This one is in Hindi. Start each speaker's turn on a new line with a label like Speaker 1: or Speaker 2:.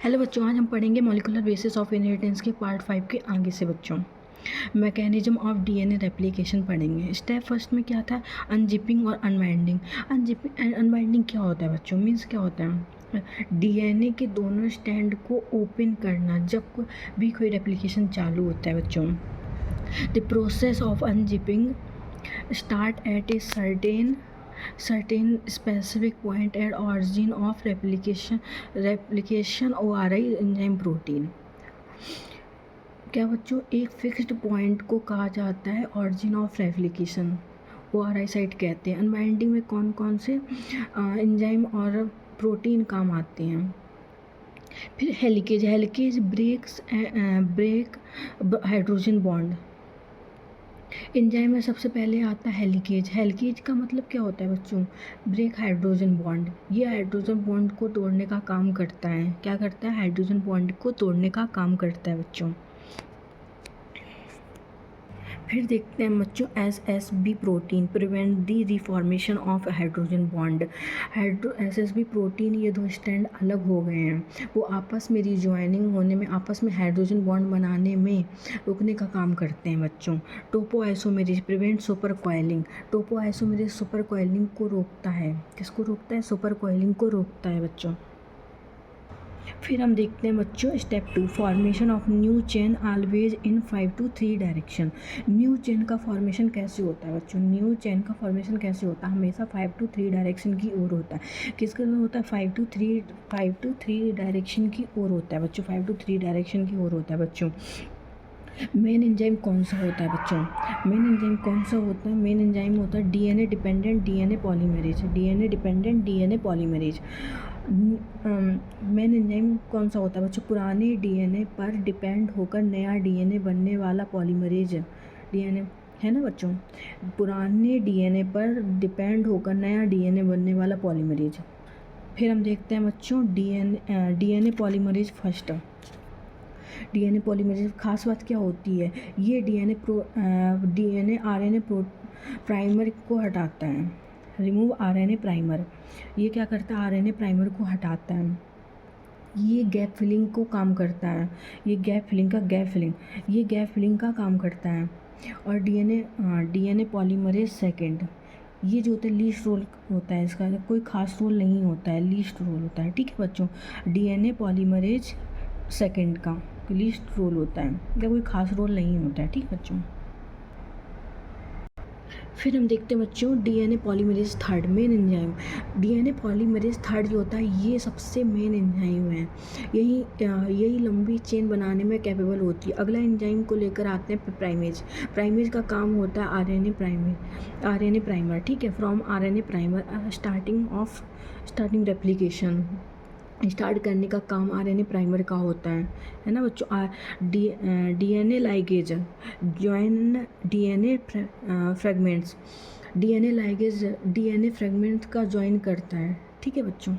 Speaker 1: हेलो बच्चों, आज हम पढ़ेंगे मॉलिक्यूलर बेसिस ऑफ इनहेरिटेंस के पार्ट 5 के आगे से बच्चों मैकेनिज्म ऑफ डीएनए रेप्लिकेशन पढ़ेंगे। स्टेप फर्स्ट में क्या था? अनजिपिंग और अनबाइंडिंग। अनजिपिंग एंड अनबाइंडिंग क्या होता है बच्चों? मीन्स क्या होता है? डीएनए के दोनों स्टैंड को ओपन करना जब भी कोई रेप्लिकेशन चालू होता है बच्चों। The process of unzipping start at a certain specific point at origin of replication ORI enzyme protein। क्या बच्चों? एक फिक्स्ड पॉइंट को कहा जाता है origin of replication, ORI site कहते हैं। अनबाइंडिंग में कौन कौन से एंजाइम और प्रोटीन काम आते हैं? फिर helicase break hydrogen bond. Enzyme में सबसे पहले आता है हेलिकेज का मतलब क्या होता है बच्चों? Break hydrogen bond. ये हाइड्रोजन बॉन्ड को तोड़ने का काम करता है। क्या करता है? हाइड्रोजन बॉन्ड को तोड़ने का काम करता है बच्चों। फिर देखते हैं बच्चों SSB protein prevent the reformation of hydrogen bond. SSB protein, ये दो स्टैंड अलग हो गए हैं, वो आपस में रिजॉइनिंग होने में, आपस में हाइड्रोजन बॉन्ड बनाने में रुकने का काम करते हैं बच्चों। Topoisomerase prevent super coiling. Topoisomerase super coiling को रोकता है। किसको रोकता है? सुपर कॉइलिंग को रोकता है बच्चों। फिर हम देखते हैं बच्चों step 2, formation of new chain always in 5 to 3 direction. New chain का फॉर्मेशन कैसे होता है बच्चों? न्यू चेन का फॉर्मेशन कैसे होता है? हमेशा 5 to 3 डायरेक्शन की ओर होता है। किसके ओर होता है? 5 to 3 डायरेक्शन की ओर होता है बच्चों। 5 to 3 डायरेक्शन की ओर होता है बच्चों। मेन एंजाइम कौन सा होता है बच्चों? मेन एंजाइम कौन सा होता है? मेन एंजाइम होता है DNA dependent DNA polymerase. DNA dependent DNA polymerase. Main enzyme कौन सा होता है बच्चों? पुराने डीएनए पर डिपेंड होकर नया डीएनए बनने वाला पॉलीमरेज। डीएनए है ना बच्चों? पुराने डीएनए पर डिपेंड होकर नया डीएनए बनने वाला पॉलीमरेज। फिर हम देखते हैं बच्चों DNA polymerase first. DNA polymerase खास बात क्या होती है? ये डीएनए आरएनए प्राइमर को हटाता है। Remove RNA primer. ये क्या करता है? आरएनए प्राइमर को हटाता है। ये गैप फिलिंग को काम करता है। ये गैप फिलिंग का काम करता है। और डीएनए पॉलीमरेज सेकेंड, ये जो होता है लीस्ट रोल होता है इसका, कोई खास रोल नहीं होता है, लीस्ट रोल होता है। ठीक है बच्चों? डीएनए पॉलीमरेज सेकेंड का लीस्ट रोल होता है, या कोई खास रोल नहीं होता है। ठीक है बच्चों? फिर हम देखते हैं बच्चों DNA polymerase third, main enzyme. DNA polymerase third जो होता है ये सबसे मेन एंजाइम है। यही लंबी चेन बनाने में कैपेबल होती है। अगला एंजाइम को लेकर आते हैं प्राइमेज का काम होता है आरएनए प्राइमर। ठीक है? From RNA primer starting replication, start करने का काम आरएनए प्राइमर का होता है ना बच्चों? DNA ligase join DNA fragments. DNA ligase DNA fragments का जॉइन करता है। ठीक है बच्चों?